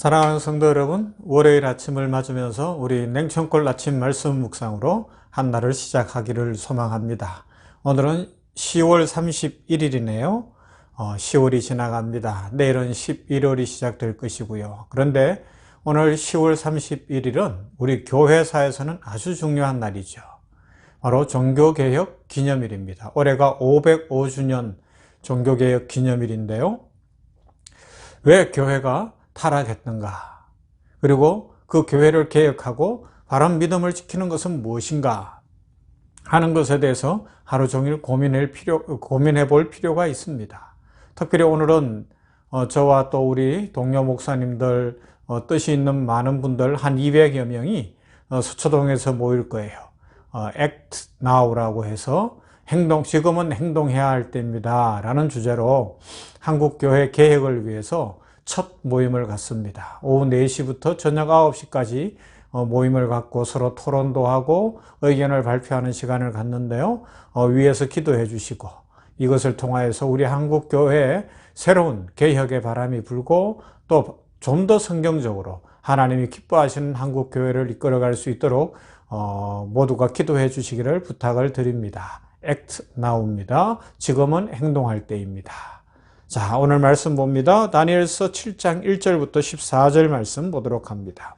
사랑하는 성도 여러분, 월요일 아침을 맞으면서 우리 냉천골 아침 말씀 묵상으로 한 날을 시작하기를 소망합니다. 오늘은 10월 31일이네요. 10월이 지나갑니다. 내일은 11월이 시작될 것이고요. 그런데 오늘 10월 31일은 우리 교회사에서는 아주 중요한 날이죠. 바로 종교개혁 기념일입니다. 올해가 505주년 종교개혁 기념일인데요. 왜 교회가 타락했는가? 그리고 그 교회를 개혁하고 바른 믿음을 지키는 것은 무엇인가? 하는 것에 대해서 하루 종일 고민해 볼 필요가 있습니다. 특별히 오늘은 저와 또 우리 동료 목사님들 뜻이 있는 많은 분들 한 200여 명이 서초동에서 모일 거예요. Act Now라고 해서 지금은 행동해야 할 때입니다 라는 주제로 한국교회 개혁을 위해서 첫 모임을 갖습니다. 오후 4시부터 저녁 9시까지 모임을 갖고 서로 토론도 하고 의견을 발표하는 시간을 갖는데요. 위에서 기도해 주시고 이것을 통하여서 우리 한국교회에 새로운 개혁의 바람이 불고 또 좀 더 성경적으로 하나님이 기뻐하시는 한국교회를 이끌어갈 수 있도록 모두가 기도해 주시기를 부탁을 드립니다. Act Now입니다. 지금은 행동할 때입니다. 자, 오늘 말씀 봅니다. 다니엘서 7장 1절부터 14절 말씀 보도록 합니다.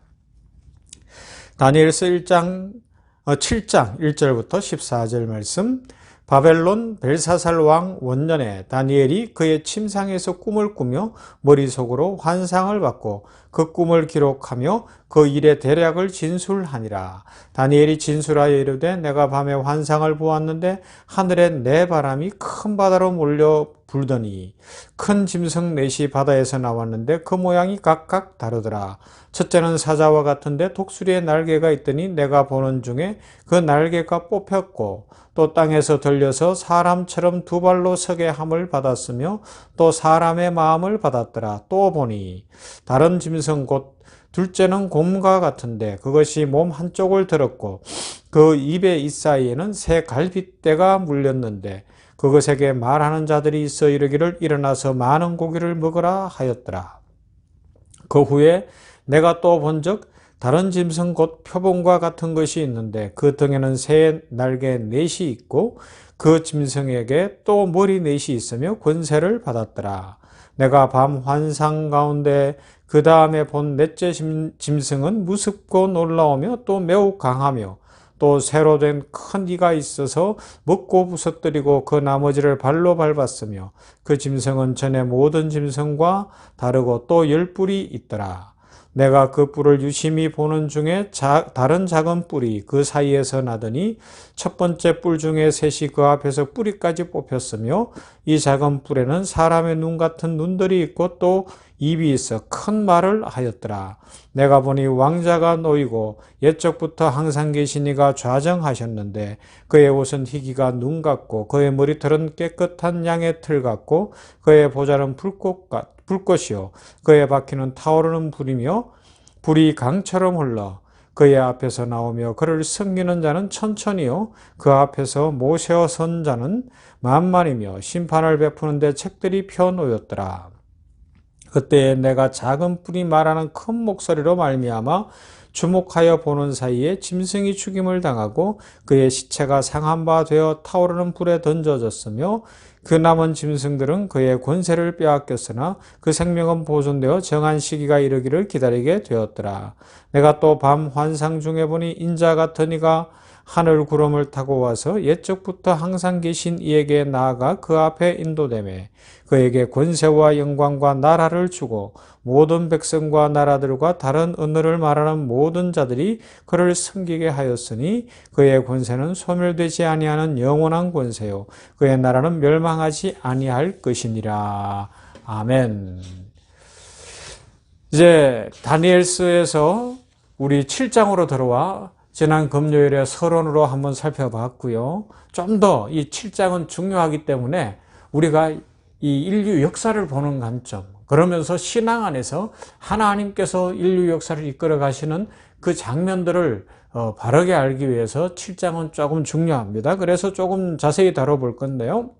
다니엘서 7장 1절부터 14절 말씀. 바벨론 벨사살 왕 원년에 다니엘이 그의 침상에서 꿈을 꾸며 머릿속으로 환상을 받고 그 꿈을 기록하며 그 일의 대략을 진술하니라. 다니엘이 진술하여 이르되 내가 밤에 환상을 보았는데 하늘에 내 바람이 큰 바다로 몰려 불더니 큰 짐승 넷이 바다에서 나왔는데 그 모양이 각각 다르더라. 첫째는 사자와 같은데 독수리의 날개가 있더니 내가 보는 중에 그 날개가 뽑혔고 또 땅에서 들려서 사람처럼 두 발로 서게 함을 받았으며 또 사람의 마음을 받았더라. 또 보니 다른 짐승 곧 둘째는 곰과 같은데 그것이 몸 한쪽을 들었고 그 입의 사이에는 새 갈빗대가 물렸는데 그것에게 말하는 자들이 있어 이르기를 일어나서 많은 고기를 먹으라 하였더라. 그 후에 내가 또 본즉 다른 짐승 곧 표범과 같은 것이 있는데 그 등에는 새 날개 넷이 있고 그 짐승에게 또 머리 넷이 있으며 권세를 받았더라. 내가 밤 환상 가운데 그 다음에 본 넷째 짐승은 무섭고 놀라우며 또 매우 강하며 또 새로 된 큰 이가 있어서 먹고 부서뜨리고 그 나머지를 발로 밟았으며 그 짐승은 전에 모든 짐승과 다르고 또 10뿔이 있더라. 내가 그 뿔을 유심히 보는 중에 다른 작은 뿔이 그 사이에서 나더니 첫 번째 뿔 중에 셋이 그 앞에서 뿌리까지 뽑혔으며 이 작은 뿔에는 사람의 눈 같은 눈들이 있고 또 입이 있어 큰 말을 하였더라. 내가 보니 왕자가 놓이고 옛적부터 항상 계신 이가 좌정하셨는데 그의 옷은 희기가 눈 같고 그의 머리털은 깨끗한 양의 털 같고 그의 보좌는 불꽃이요 그의 바퀴는 타오르는 불이며 불이 강처럼 흘러 그의 앞에서 나오며 그를 섬기는 자는 천천히요 그 앞에서 모세어 선 자는 만만이며 심판을 베푸는데 책들이 펴놓였더라. 그때에 내가 작은 뿔이 말하는 큰 목소리로 말미암아 주목하여 보는 사이에 짐승이 죽임을 당하고 그의 시체가 상한 바 되어 타오르는 불에 던져졌으며 그 남은 짐승들은 그의 권세를 빼앗겼으나 그 생명은 보존되어 정한 시기가 이르기를 기다리게 되었더라. 내가 또 밤 환상 중에 보니 인자 같은 이가 하늘 구름을 타고 와서 옛적부터 항상 계신 이에게 나아가 그 앞에 인도되매 그에게 권세와 영광과 나라를 주고 모든 백성과 나라들과 다른 언어를 말하는 모든 자들이 그를 섬기게 하였으니 그의 권세는 소멸되지 아니하는 영원한 권세요 그의 나라는 멸망하지 아니할 것이니라. 아멘. 이제 다니엘서에서 우리 7장으로 들어와 지난 금요일에 서론으로 한번 살펴봤고요. 좀 더 이 7장은 중요하기 때문에 우리가 이 인류 역사를 보는 관점, 그러면서 신앙 안에서 하나님께서 인류 역사를 이끌어 가시는 그 장면들을 바르게 알기 위해서 7장은 조금 중요합니다. 그래서 조금 자세히 다뤄볼 건데요.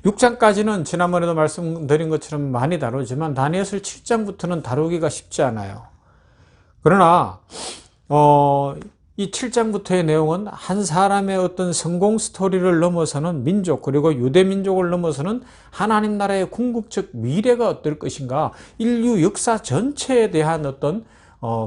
6장까지는 지난번에도 말씀드린 것처럼 많이 다루지만 다니엘 7장부터는 다루기가 쉽지 않아요. 그러나 이 7장부터의 내용은 한 사람의 어떤 성공 스토리를 넘어서는 민족, 그리고 유대 민족을 넘어서는 하나님 나라의 궁극적 미래가 어떨 것인가, 인류 역사 전체에 대한 어떤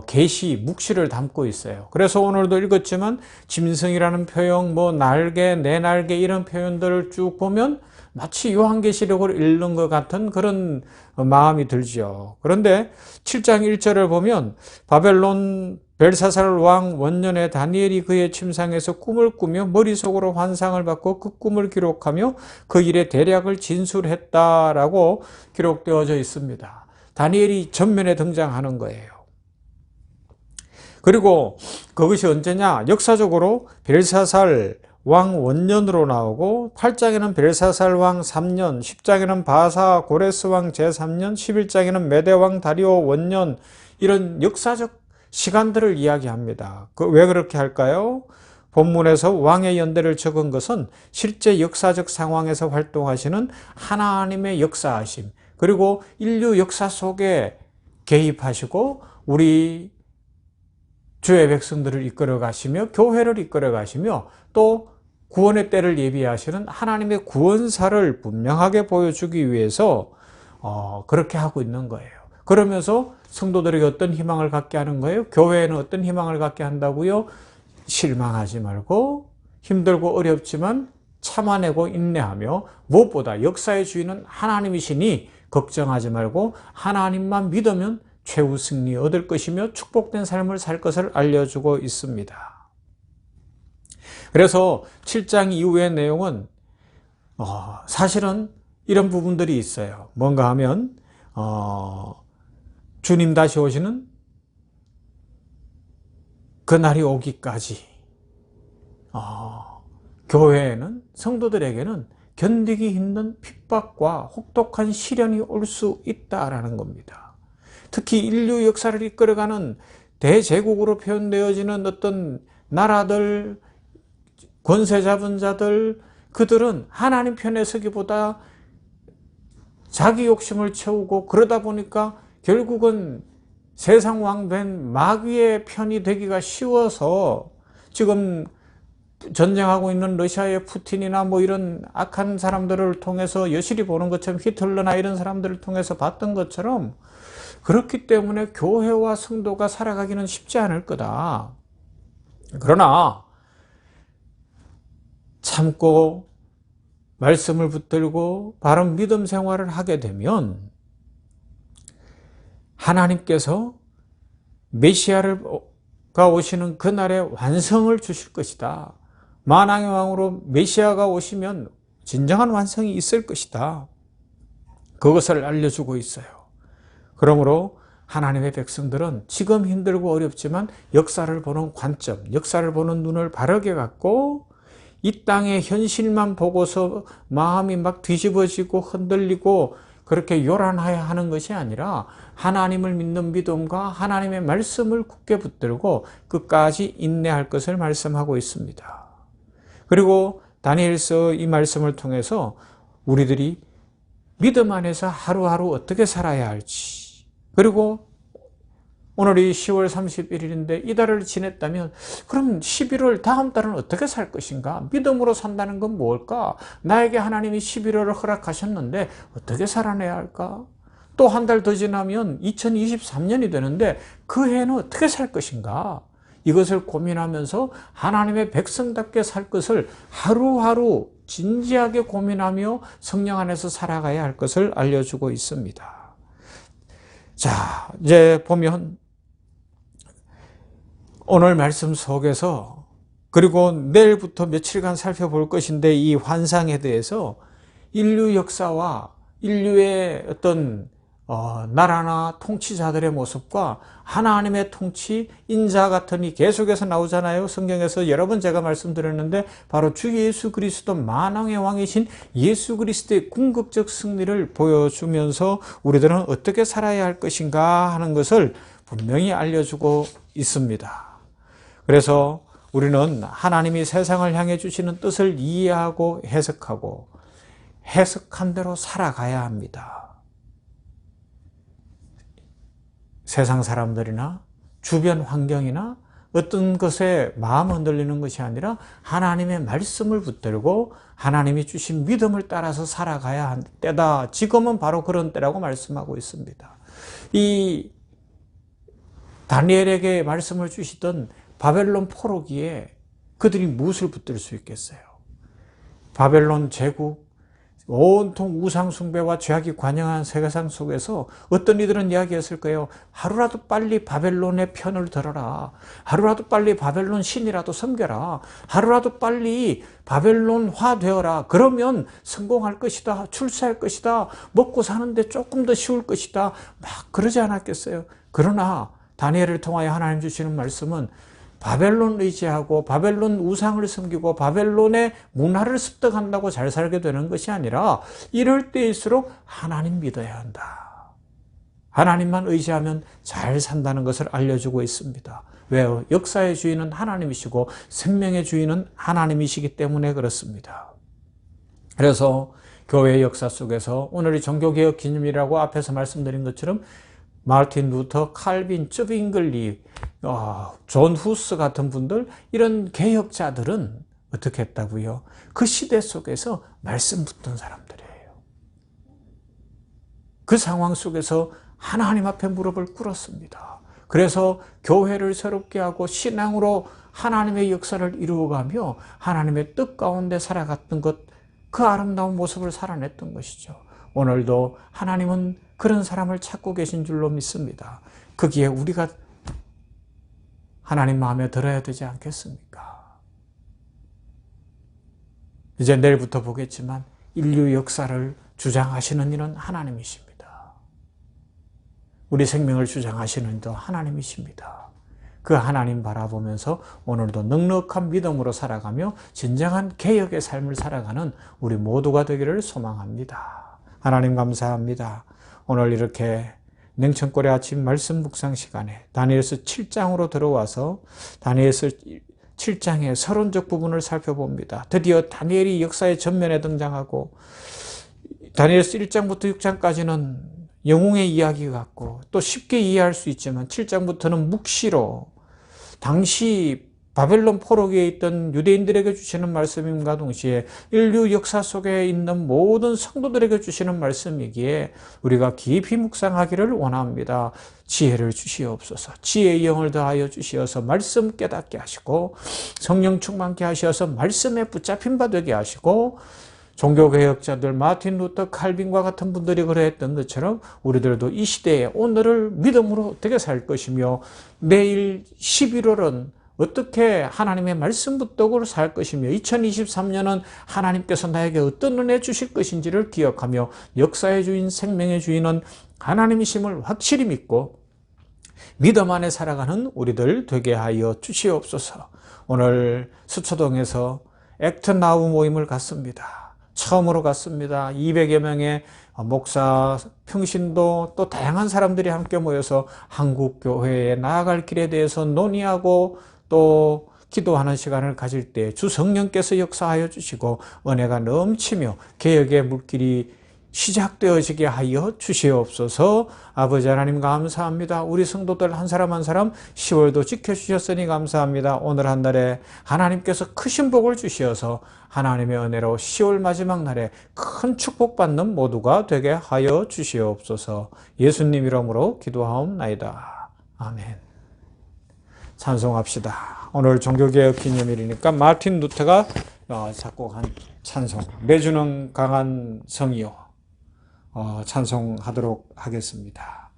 계시, 묵시를 담고 있어요. 그래서 오늘도 읽었지만 짐승이라는 표현, 날개, 내 날개 이런 표현들을 쭉 보면 마치 요한계시록을 읽는 것 같은 그런 마음이 들죠. 그런데 7장 1절을 보면 바벨론 벨사살 왕 원년에 다니엘이 그의 침상에서 꿈을 꾸며 머릿속으로 환상을 받고 그 꿈을 기록하며 그 일의 대략을 진술했다라고 기록되어져 있습니다. 다니엘이 전면에 등장하는 거예요. 그리고 그것이 언제냐? 역사적으로 벨사살 왕 원년으로 나오고 8장에는 벨사살 왕 3년, 10장에는 바사 고레스 왕 제3년, 11장에는 메대 왕 다리오 원년, 이런 역사적 시간들을 이야기합니다. 왜 그렇게 할까요? 본문에서 왕의 연대를 적은 것은 실제 역사적 상황에서 활동하시는 하나님의 역사하심, 그리고 인류 역사 속에 개입하시고 우리 주의 백성들을 이끌어 가시며 교회를 이끌어 가시며 또 구원의 때를 예비하시는 하나님의 구원사를 분명하게 보여주기 위해서 그렇게 하고 있는 거예요. 그러면서 성도들에게 어떤 희망을 갖게 하는 거예요? 교회에는 어떤 희망을 갖게 한다고요? 실망하지 말고 힘들고 어렵지만 참아내고 인내하며 무엇보다 역사의 주인은 하나님이시니 걱정하지 말고 하나님만 믿으면 최후 승리 얻을 것이며 축복된 삶을 살 것을 알려주고 있습니다. 그래서 7장 이후의 내용은 사실은 이런 부분들이 있어요. 뭔가 하면 주님 다시 오시는 그날이 오기까지 교회에는, 성도들에게는 견디기 힘든 핍박과 혹독한 시련이 올 수 있다라는 겁니다. 특히 인류 역사를 이끌어가는 대제국으로 표현되어지는 어떤 나라들, 권세 잡은 자들, 그들은 하나님 편에 서기보다 자기 욕심을 채우고 그러다 보니까 결국은 세상 왕 된 마귀의 편이 되기가 쉬워서 지금 전쟁하고 있는 러시아의 푸틴이나 이런 악한 사람들을 통해서 여실히 보는 것처럼 히틀러나 이런 사람들을 통해서 봤던 것처럼 그렇기 때문에 교회와 성도가 살아가기는 쉽지 않을 거다. 그러나 참고 말씀을 붙들고 바른 믿음 생활을 하게 되면 하나님께서 메시아가 오시는 그날에 완성을 주실 것이다. 만왕의 왕으로 메시아가 오시면 진정한 완성이 있을 것이다. 그것을 알려주고 있어요. 그러므로 하나님의 백성들은 지금 힘들고 어렵지만 역사를 보는 관점, 역사를 보는 눈을 바르게 갖고 이 땅의 현실만 보고서 마음이 막 뒤집어지고 흔들리고 그렇게 요란하여 하는 것이 아니라 하나님을 믿는 믿음과 하나님의 말씀을 굳게 붙들고 끝까지 인내할 것을 말씀하고 있습니다. 그리고 다니엘서 이 말씀을 통해서 우리들이 믿음 안에서 하루하루 어떻게 살아야 할지, 그리고 오늘이 10월 31일인데 이달을 지냈다면 그럼 11월 다음 달은 어떻게 살 것인가? 믿음으로 산다는 건 뭘까? 나에게 하나님이 11월을 허락하셨는데 어떻게 살아내야 할까? 또 한 달 더 지나면 2023년이 되는데 그 해는 어떻게 살 것인가? 이것을 고민하면서 하나님의 백성답게 살 것을 하루하루 진지하게 고민하며 성령 안에서 살아가야 할 것을 알려주고 있습니다. 자, 이제 보면 오늘 말씀 속에서, 그리고 내일부터 며칠간 살펴볼 것인데, 이 환상에 대해서 인류 역사와 인류의 어떤 나라나 통치자들의 모습과 하나님의 통치, 인자 같은 이 계속해서 나오잖아요. 성경에서 여러 번 제가 말씀드렸는데 바로 주 예수 그리스도 만왕의 왕이신 예수 그리스도의 궁극적 승리를 보여주면서 우리들은 어떻게 살아야 할 것인가 하는 것을 분명히 알려주고 있습니다. 그래서 우리는 하나님이 세상을 향해 주시는 뜻을 이해하고 해석하고 해석한 대로 살아가야 합니다. 세상 사람들이나 주변 환경이나 어떤 것에 마음 흔들리는 것이 아니라 하나님의 말씀을 붙들고 하나님이 주신 믿음을 따라서 살아가야 할 때다. 지금은 바로 그런 때라고 말씀하고 있습니다. 이 다니엘에게 말씀을 주시던 바벨론 포로기에 그들이 무엇을 붙들 수 있겠어요? 바벨론 제국, 온통 우상숭배와 죄악이 관영한 세계상 속에서 어떤 이들은 이야기했을 거예요. 하루라도 빨리 바벨론의 편을 들어라. 하루라도 빨리 바벨론 신이라도 섬겨라. 하루라도 빨리 바벨론화 되어라. 그러면 성공할 것이다. 출세할 것이다. 먹고 사는데 조금 더 쉬울 것이다. 막 그러지 않았겠어요? 그러나 다니엘을 통하여 하나님 주시는 말씀은 바벨론 의지하고 바벨론 우상을 섬기고 바벨론의 문화를 습득한다고 잘 살게 되는 것이 아니라 이럴 때일수록 하나님 믿어야 한다. 하나님만 의지하면 잘 산다는 것을 알려주고 있습니다. 왜요? 역사의 주인은 하나님이시고 생명의 주인은 하나님이시기 때문에 그렇습니다. 그래서 교회의 역사 속에서 오늘이 종교개혁 기념일이라고 앞에서 말씀드린 것처럼 마르틴 루터, 칼빈, 쯔빙글리, 존 후스 같은 분들, 이런 개혁자들은 어떻게 했다고요? 그 시대 속에서 말씀 붙던 사람들이에요. 그 상황 속에서 하나님 앞에 무릎을 꿇었습니다. 그래서 교회를 새롭게 하고 신앙으로 하나님의 역사를 이루어가며 하나님의 뜻 가운데 살아갔던 것, 그 아름다운 모습을 살아냈던 것이죠. 오늘도 하나님은 그런 사람을 찾고 계신 줄로 믿습니다. 거기에 우리가 하나님 마음에 들어야 되지 않겠습니까? 이제 내일부터 보겠지만 인류 역사를 주장하시는 이는 하나님이십니다. 우리 생명을 주장하시는 이도 하나님이십니다. 그 하나님 바라보면서 오늘도 넉넉한 믿음으로 살아가며 진정한 개혁의 삶을 살아가는 우리 모두가 되기를 소망합니다. 하나님 감사합니다. 오늘 이렇게 냉천골의 아침 말씀 묵상 시간에 다니엘서 7장으로 들어와서 다니엘서 7장의 서론적 부분을 살펴봅니다. 드디어 다니엘이 역사의 전면에 등장하고 다니엘서 1장부터 6장까지는 영웅의 이야기 같고 또 쉽게 이해할 수 있지만 7장부터는 묵시로 당시 바벨론 포로기에 있던 유대인들에게 주시는 말씀임과 동시에 인류 역사 속에 있는 모든 성도들에게 주시는 말씀이기에 우리가 깊이 묵상하기를 원합니다. 지혜를 주시옵소서. 지혜의 영을 더하여 주시어서 말씀 깨닫게 하시고 성령 충만케 하시어서 말씀에 붙잡힌 바 되게 하시고 종교개혁자들 마틴 루터 칼빈과 같은 분들이 그러했던 것처럼 우리들도 이 시대에 오늘을 믿음으로 어떻게 살 것이며 내일 11월은 어떻게 하나님의 말씀 붙들고 살 것이며 2023년은 하나님께서 나에게 어떤 은혜 주실 것인지를 기억하며 역사의 주인, 생명의 주인은 하나님이심을 확실히 믿고 믿음 안에 살아가는 우리들 되게 하여 주시옵소서. 오늘 수초동에서 액트 나우 모임을 갖습니다. 처음으로 갔습니다. 200여 명의 목사, 평신도 또 다양한 사람들이 함께 모여서 한국교회에 나아갈 길에 대해서 논의하고 또 기도하는 시간을 가질 때 주 성령께서 역사하여 주시고 은혜가 넘치며 개혁의 물길이 시작되어지게 하여 주시옵소서. 아버지 하나님 감사합니다. 우리 성도들 한 사람 한 사람 10월도 지켜주셨으니 감사합니다. 오늘 한 날에 하나님께서 크신 복을 주시어서 하나님의 은혜로 10월 마지막 날에 큰 축복받는 모두가 되게 하여 주시옵소서. 예수님 이름으로 기도하옵나이다. 아멘. 찬송합시다. 오늘 종교개혁 기념일이니까 마틴 루터가 작곡한 찬송, 매주는 강한 성이요, 찬송하도록 하겠습니다.